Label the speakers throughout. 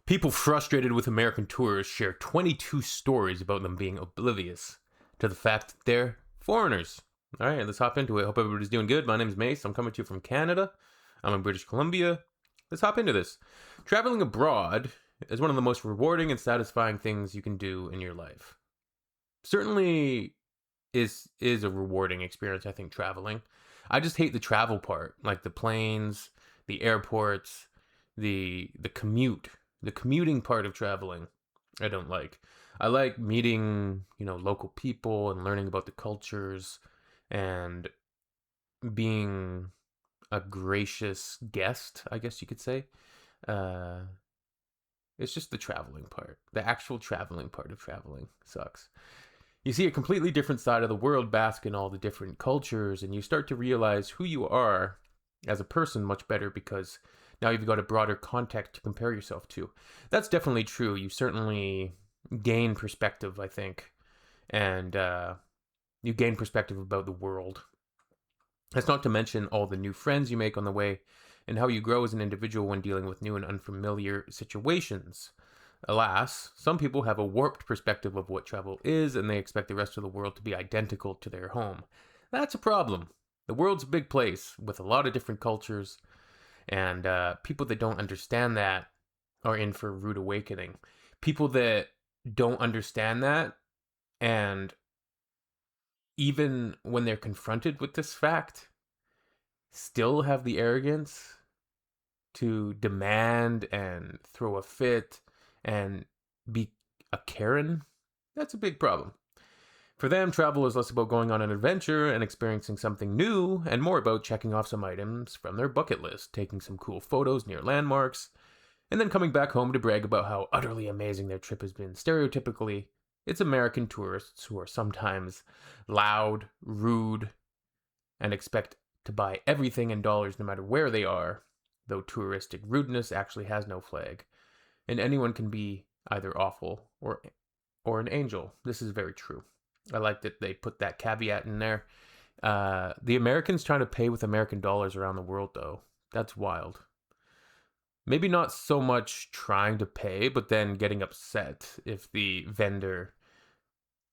Speaker 1: People frustrated with American tourists share 22 stories about them being oblivious to the fact that they're foreigners. All right, let's hop into it. Hope everybody's doing good. My name is Mace. I'm coming to you from Canada. I'm in British Columbia. Let's hop into this. Traveling abroad is one of the most rewarding and satisfying things you can do in your life. Certainly is a rewarding experience, I think, traveling. I just hate the travel part, like the planes, the airports, the commute. The commuting part of traveling, I don't like. I like meeting, local people and learning about the cultures and being a gracious guest, I guess you could say. It's just the traveling part. The actual traveling part of traveling sucks. You see a completely different side of the world, bask in all the different cultures, and you start to realize who you are as a person much better because now you've got a broader context to compare yourself to. That's definitely true. You certainly gain perspective, I think, and you gain perspective about the world. That's not to mention all the new friends you make on the way and how you grow as an individual when dealing with new and unfamiliar situations. Alas, some people have a warped perspective of what travel is, and they expect the rest of the world to be identical to their home. That's a problem. The world's a big place with a lot of different cultures, and people that don't understand that are in for a rude awakening. People that don't understand that, and even when they're confronted with this fact, still have the arrogance to demand and throw a fit and be a Karen. That's a big problem. For them, travel is less about going on an adventure and experiencing something new, and more about checking off some items from their bucket list, taking some cool photos near landmarks, and then coming back home to brag about how utterly amazing their trip has been. Stereotypically, it's American tourists who are sometimes loud, rude, and expect to buy everything in dollars no matter where they are, though touristic rudeness actually has no flag, and anyone can be either awful or an angel. This is very true. I like that they put that caveat in there. The Americans trying to pay with American dollars around the world, though. That's wild. Maybe not so much trying to pay, but then getting upset if the vendor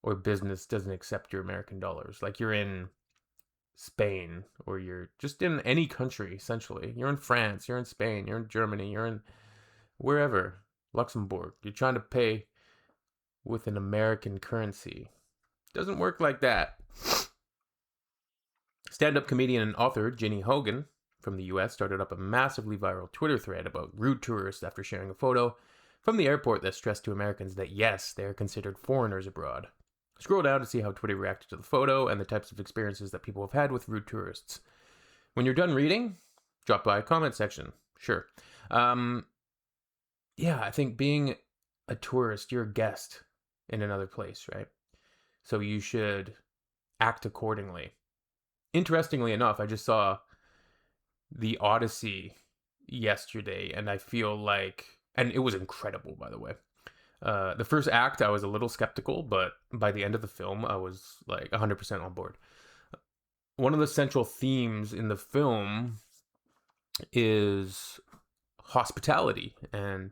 Speaker 1: or business doesn't accept your American dollars. Like you're in Spain, or you're just in any country, essentially. You're in France, you're in Spain, you're in Germany, you're in wherever. Luxembourg. You're trying to pay with an American currency. Doesn't work like that. Stand-up comedian and author Ginny Hogan from the US started up a massively viral Twitter thread about rude tourists after sharing a photo from the airport that stressed to Americans that yes, they are considered foreigners abroad. Scroll down to see how Twitter reacted to the photo and the types of experiences that people have had with rude tourists. When you're done reading, drop by a comment section. Sure. Yeah, I think being a tourist, you're a guest in another place, right? So you should act accordingly. Interestingly enough, I just saw the Odyssey yesterday, and I feel like, and it was incredible, by the way. The first act, I was a little skeptical, but by the end of the film, I was like 100% on board. One of the central themes in the film is hospitality and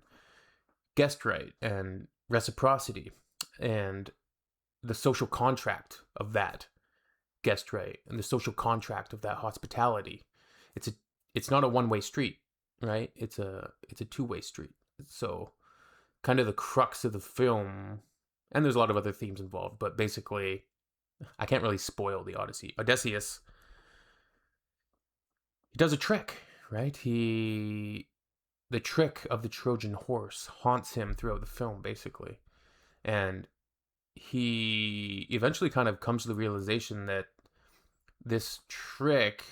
Speaker 1: guest right and reciprocity and the social contract of that guest right and the social contract of that hospitality. It's not a one-way street, right? It's a two-way street. So kind of the crux of the film, and there's a lot of other themes involved, but basically I can't really spoil the Odyssey. Odysseus, he does a trick, right? The trick of the Trojan horse haunts him throughout the film, basically. And he eventually kind of comes to the realization that this trick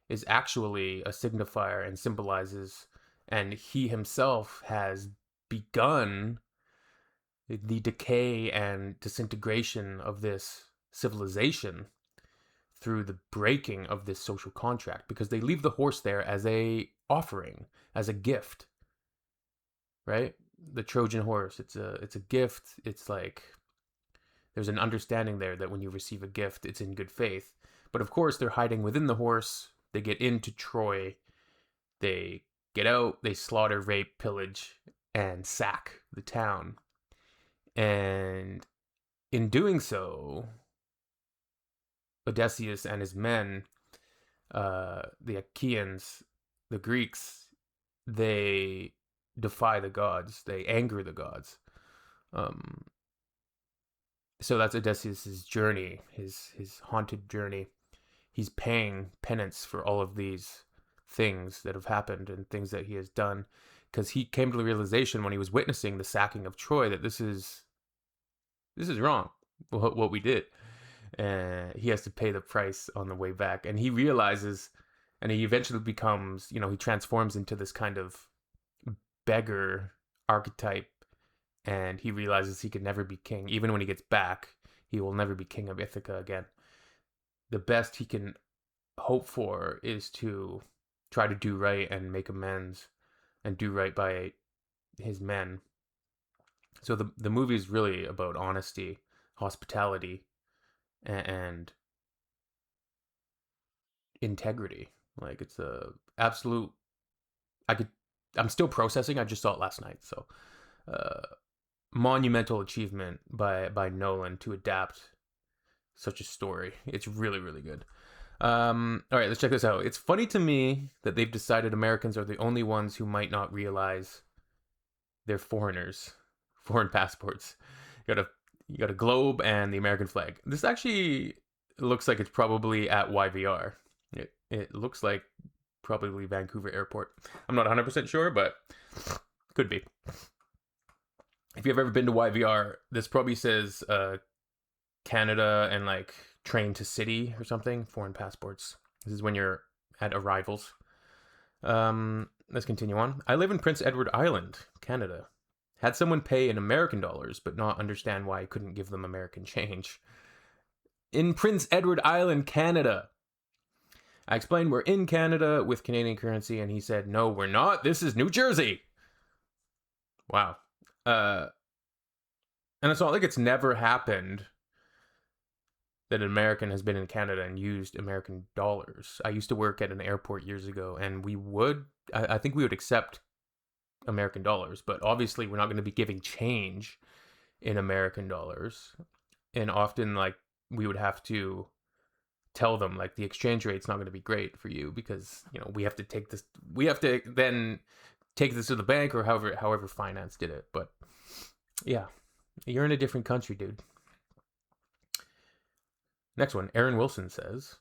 Speaker 1: is actually a signifier and symbolizes, and he himself has begun the decay and disintegration of this civilization through the breaking of this social contract, because they leave the horse there as a offering, as a gift, right? The Trojan horse, it's a gift. It's like there's an understanding there that when you receive a gift, it's in good faith. But of course, they're hiding within the horse. They get into Troy. They get out. They slaughter, rape, pillage, and sack the town. And in doing so, Odysseus and his men, the Achaeans, the Greeks, they defy the gods. They anger the gods. Um, so that's Odysseus's journey, his haunted journey. He's paying penance for all of these things that have happened and things that he has done, because he came to the realization when he was witnessing the sacking of Troy that this is wrong, what we did, and he has to pay the price on the way back. And he realizes, and he eventually becomes, he transforms into this kind of beggar archetype, and he realizes he can never be king. Even when he gets back, he will never be king of Ithaca again. The best he can hope for is to try to do right and make amends and do right by his men. So the movie is really about honesty, hospitality, and integrity. Like, it's a absolute. I'm still processing. I just saw it last night, so monumental achievement by Nolan to adapt such a story. It's really, really good. All right, let's check this out. It's funny to me that they've decided Americans are the only ones who might not realize they're foreigners, foreign passports. You got a globe and the American flag. This actually looks like it's probably at YVR. It looks like probably Vancouver Airport. I'm not 100% sure, but could be. If you've ever been to YVR, this probably says Canada and like train to city or something, foreign passports. This is when you're at arrivals. Let's continue on. I live in Prince Edward Island, Canada. Had someone pay in American dollars, but not understand why I couldn't give them American change. In Prince Edward Island, Canada. I explained we're in Canada with Canadian currency, and he said, no, we're not. This is New Jersey. Wow. And it's not like it's never happened that an American has been in Canada and used American dollars. I used to work at an airport years ago, and I think we would accept American dollars, but obviously we're not going to be giving change in American dollars. And often, like, we would have to tell them, like, the exchange rate's not going to be great for you because, we have to then take this to the bank, or however finance did it. But yeah, you're in a different country, dude. Next one, Aaron Wilson says,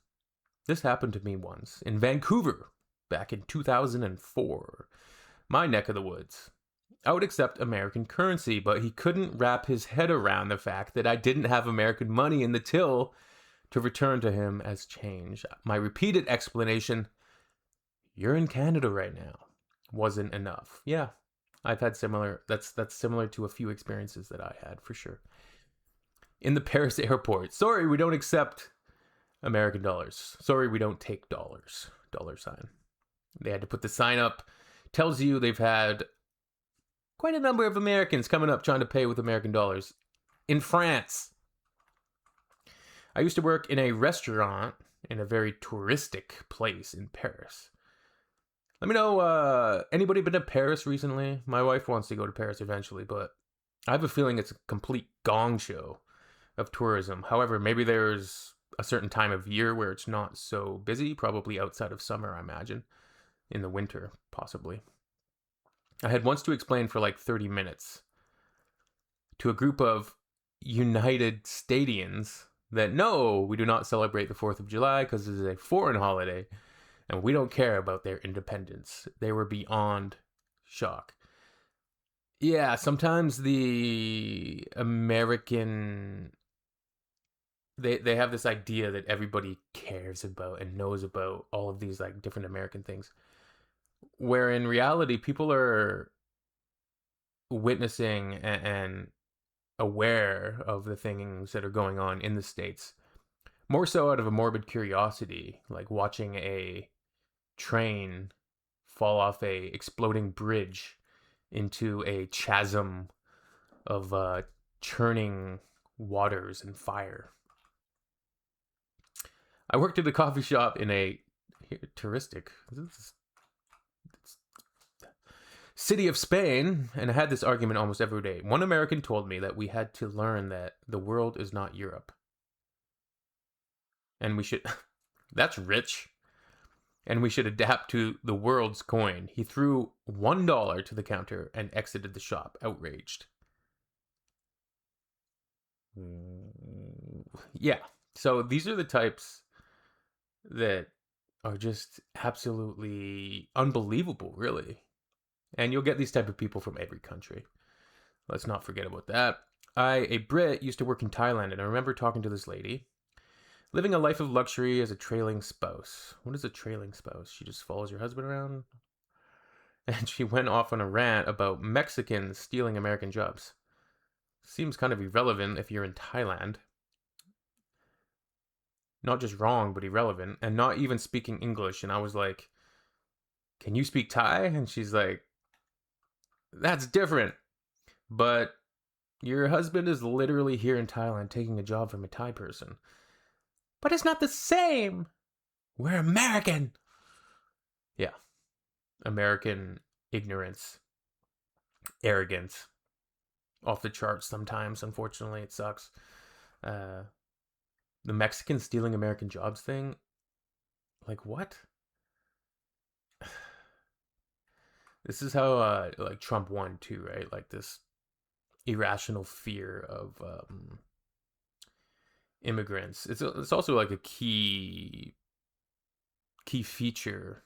Speaker 1: this happened to me once in Vancouver back in 2004, my neck of the woods. I would accept American currency, but he couldn't wrap his head around the fact that I didn't have American money in the till to return to him as change. My repeated explanation, you're in Canada right now, wasn't enough. Yeah, I've had that's similar to a few experiences that I had, for sure. In the Paris airport, sorry, we don't accept American dollars. Sorry, we don't take dollars. $. They had to put the sign up. Tells you they've had quite a number of Americans coming up trying to pay with American dollars. In France, I used to work in a restaurant in a very touristic place in Paris. Let me know, anybody been to Paris recently? My wife wants to go to Paris eventually, but I have a feeling it's a complete gong show of tourism. However, maybe there's a certain time of year where it's not so busy, probably outside of summer, I imagine. In the winter, possibly. I had once to explain for like 30 minutes to a group of United Stadians that no, we do not celebrate the 4th of July because this is a foreign holiday and we don't care about their independence. They were beyond shock. Yeah, sometimes the American, they have this idea that everybody cares about and knows about all of these like different American things, where in reality people are witnessing and aware of the things that are going on in the States, more so out of a morbid curiosity, like watching a train fall off a exploding bridge into a chasm of churning waters and fire. I worked at a coffee shop in a touristic City of Spain, and I had this argument almost every day. One American told me that we had to learn that the world is not Europe. And we should, that's rich. And we should adapt to the world's coin. He threw $1 to the counter and exited the shop, outraged. Yeah. So these are the types that are just absolutely unbelievable, really. And you'll get these type of people from every country. Let's not forget about that. A Brit, used to work in Thailand, and I remember talking to this lady. Living a life of luxury as a trailing spouse. What is a trailing spouse? She just follows your husband around? And she went off on a rant about Mexicans stealing American jobs. Seems kind of irrelevant if you're in Thailand. Not just wrong, but irrelevant. And not even speaking English. And I was like, can you speak Thai? And she's like, that's different. But your husband is literally here in Thailand taking a job from a Thai person. But it's not the same. We're American. Yeah. American ignorance. Arrogance. Off the charts sometimes, unfortunately. It sucks. The Mexican stealing American jobs thing. Like, what? This is how, like, Trump won, too, right? Like, this irrational fear of immigrants. It's also like a key feature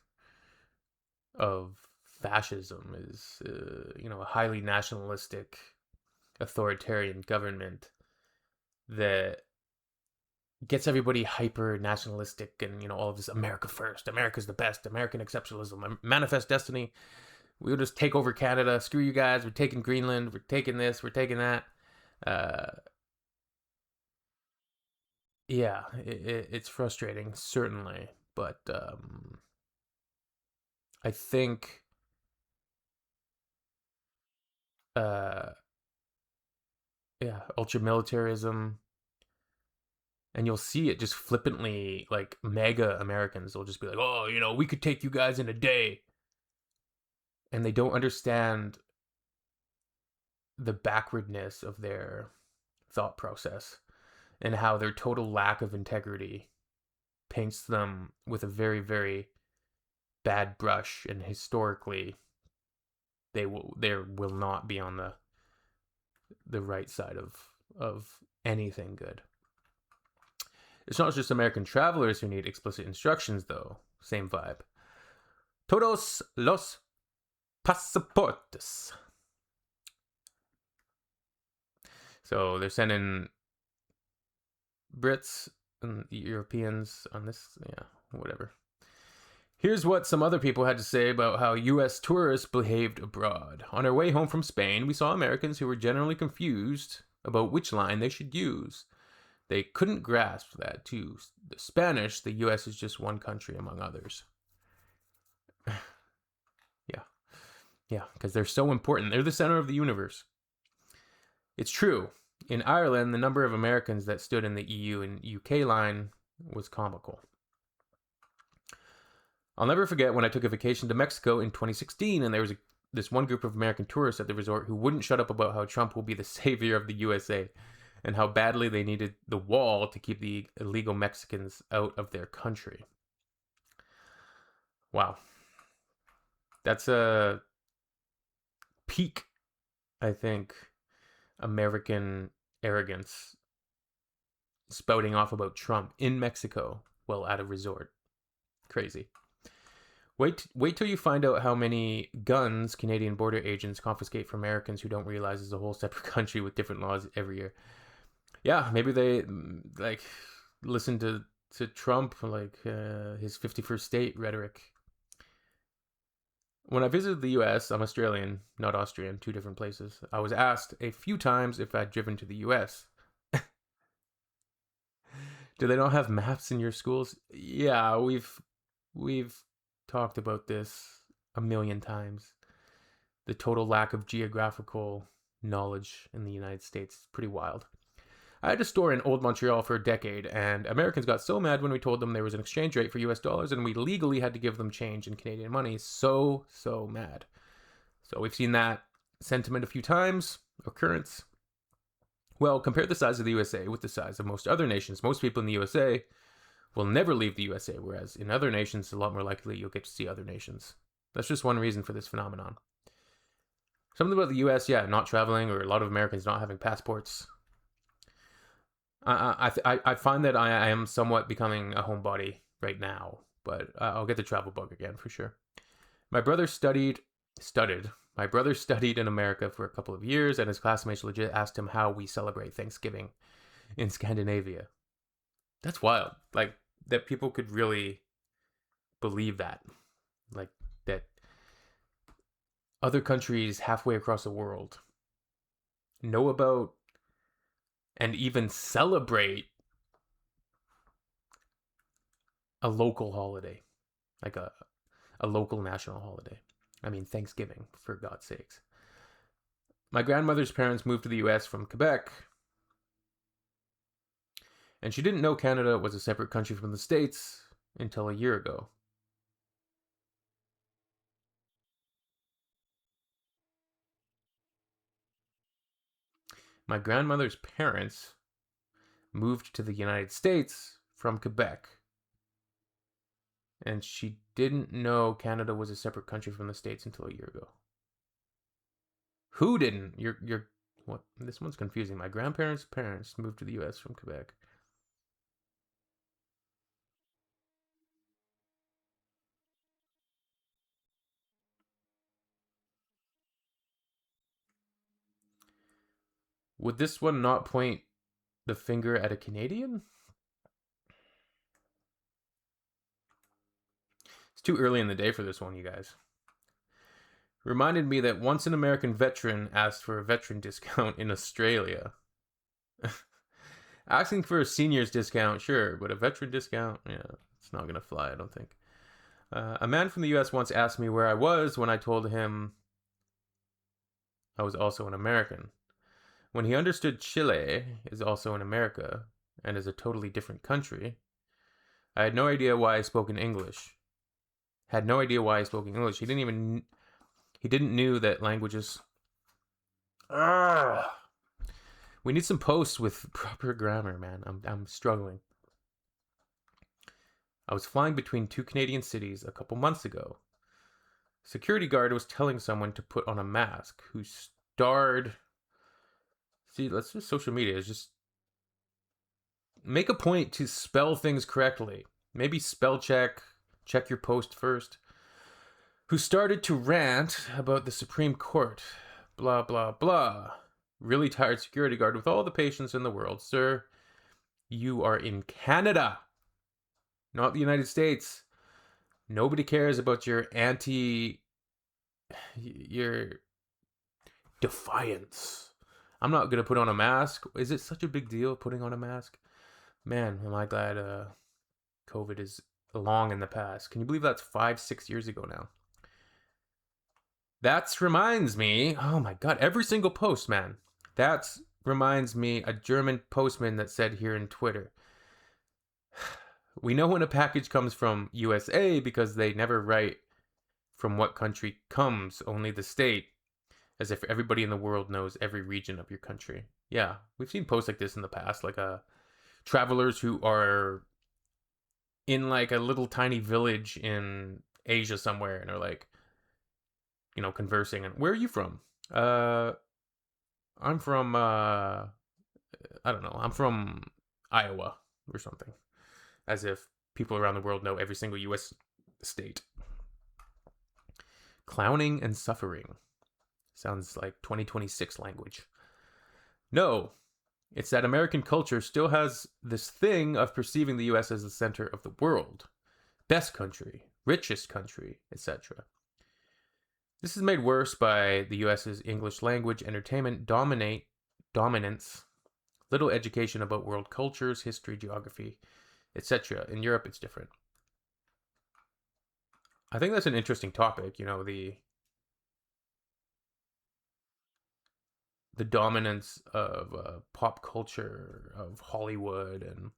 Speaker 1: of fascism is a highly nationalistic authoritarian government that gets everybody hyper nationalistic and all of this America first, America's the best, American exceptionalism, manifest destiny. We'll just take over Canada. Screw you guys. We're taking Greenland. We're taking this. We're taking that. Yeah, it's frustrating, certainly. But I think ultramilitarism, and you'll see it just flippantly, like mega Americans will just be like, oh, we could take you guys in a day. And they don't understand the backwardness of their thought process and how their total lack of integrity paints them with a very, very bad brush. And historically, they will not be on the right side of anything good. It's not just American travelers who need explicit instructions, though. Same vibe. Todos los pasaportes. So they're sending Brits and Europeans on this, whatever. Here's what some other people had to say about how U.S. tourists behaved abroad. On our way home from Spain, we saw Americans who were generally confused about which line they should use. They couldn't grasp that, to the Spanish, the U.S. is just one country among others. Yeah, because they're so important. They're the center of the universe. It's true. In Ireland, the number of Americans that stood in the EU and UK line was comical. I'll never forget when I took a vacation to Mexico in 2016, and there was this one group of American tourists at the resort who wouldn't shut up about how Trump will be the savior of the USA and how badly they needed the wall to keep the illegal Mexicans out of their country. Wow. That's a peak, I think, American arrogance spouting off about Trump in Mexico while at a resort. Crazy. Wait till you find out how many guns Canadian border agents confiscate from Americans who don't realize it's a whole separate country with different laws every year. Yeah, maybe they listen to Trump, his 51st state rhetoric. When I visited the US, I'm Australian, not Austrian, two different places. I was asked a few times if I'd driven to the US. Do they not have maps in your schools? Yeah, we've talked about this a million times. The total lack of geographical knowledge in the United States is pretty wild. I had a store in Old Montreal for a decade, and Americans got so mad when we told them there was an exchange rate for US dollars, and we legally had to give them change in Canadian money. So mad. So we've seen that sentiment a few times, occurrence. Well, compare the size of the USA with the size of most other nations. Most people in the USA will never leave the USA, whereas in other nations, it's a lot more likely you'll get to see other nations. That's just one reason for this phenomenon. Something about the US, not traveling, or a lot of Americans not having passports. I find that I am somewhat becoming a homebody right now, but I'll get the travel bug again for sure. My brother studied in America for a couple of years, and his classmates legit asked him how we celebrate Thanksgiving in Scandinavia. That's wild. Like, that people could really believe that. Like, that other countries halfway across the world know about and even celebrate a local holiday, like a local national holiday. I mean, Thanksgiving, for God's sakes. My grandmother's parents moved to the US from Quebec, and she didn't know Canada was a separate country from the States until a year ago. My grandmother's parents moved to the United States from Quebec, and she didn't know Canada was a separate country from the States until a year ago. Who didn't? You're what? This one's confusing. My grandparents' parents moved to the US from Quebec. Would this one not point the finger at a Canadian? It's too early in the day for this one, you guys. Reminded me that once an American veteran asked for a veteran discount in Australia. Asking for a senior's discount, sure, but a veteran discount, it's not gonna fly, I don't think. A man from the US once asked me where I was when I told him I was also an American. When he understood Chile is also in America and is a totally different country, I had no idea why I spoke in English. Had no idea why I spoke in English. He didn't knew that languages. We need some posts with proper grammar, man. I'm struggling. I was flying between two Canadian cities a couple months ago. Security guard was telling someone to put on a mask who starred. See, let's just social media is just make a point to spell things correctly. Maybe spell check your post first. Who started to rant about the Supreme Court. Blah, blah, blah. Really tired security guard with all the patience in the world. Sir, you are in Canada, not the United States. Nobody cares about your defiance. I'm not going to put on a mask. Is it such a big deal putting on a mask? Man, am I glad COVID is long in the past. Can you believe that's 5-6 years ago now? That reminds me, oh my God, every single post, man. That reminds me a German postman that said here in Twitter, we know when a package comes from USA because they never write from what country comes, only the state, as if everybody in the world knows every region of your country. Yeah, we've seen posts like this in the past, like travelers who are in like a little tiny village in Asia somewhere and are like, conversing. And where are you from? I'm from, I don't know, I'm from Iowa or something. As if people around the world know every single US state. Clowning and suffering. Sounds like 2026 language. No, it's that American culture still has this thing of perceiving the US as the center of the world. Best country, richest country, etc. This is made worse by the US's English language entertainment dominance, little education about world cultures, history, geography, etc. In Europe, it's different. I think that's an interesting topic, the dominance of pop culture, of Hollywood and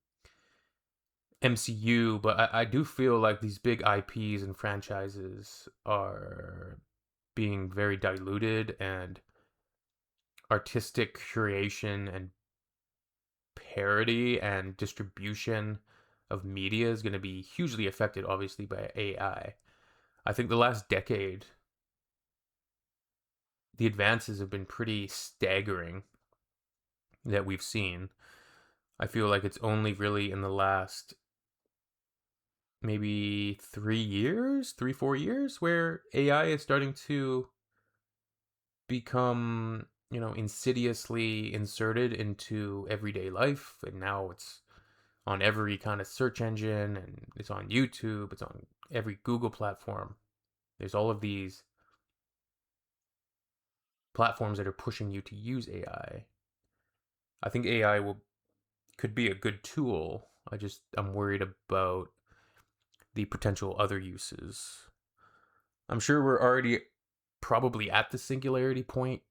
Speaker 1: MCU, but I do feel like these big IPs and franchises are being very diluted, and artistic curation and parody and distribution of media is going to be hugely affected, obviously, by AI. I think the last decade, the advances have been pretty staggering that we've seen. I feel like it's only really in the last maybe 3 years, 4 years, where AI is starting to become, insidiously inserted into everyday life. And now it's on every kind of search engine, and it's on YouTube, it's on every Google platform. There's all of these platforms that are pushing you to use AI. I think AI could be a good tool. I'm worried about the potential other uses. I'm sure we're already probably at the singularity point,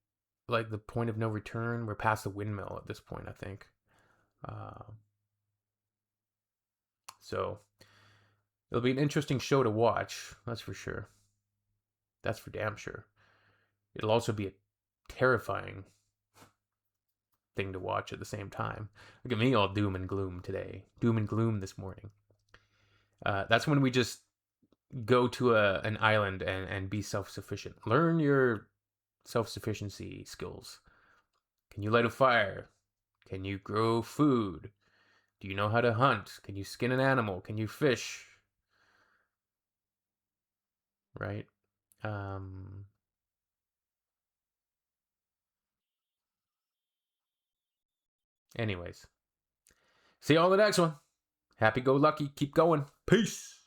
Speaker 1: like the point of no return. We're past the windmill at this point, I think. Uh, so it'll be an interesting show to watch. That's for sure. That's for damn sure. It'll also be a terrifying thing to watch at the same time. Look at me, all doom and gloom today. Doom and gloom this morning. That's when we just go to an island and be self-sufficient. Learn your self-sufficiency skills. Can you light a fire? Can you grow food? Do you know how to hunt? Can you skin an animal? Can you fish? Right? Um, anyways, see you all in the next one. Happy go lucky. Keep going. Peace.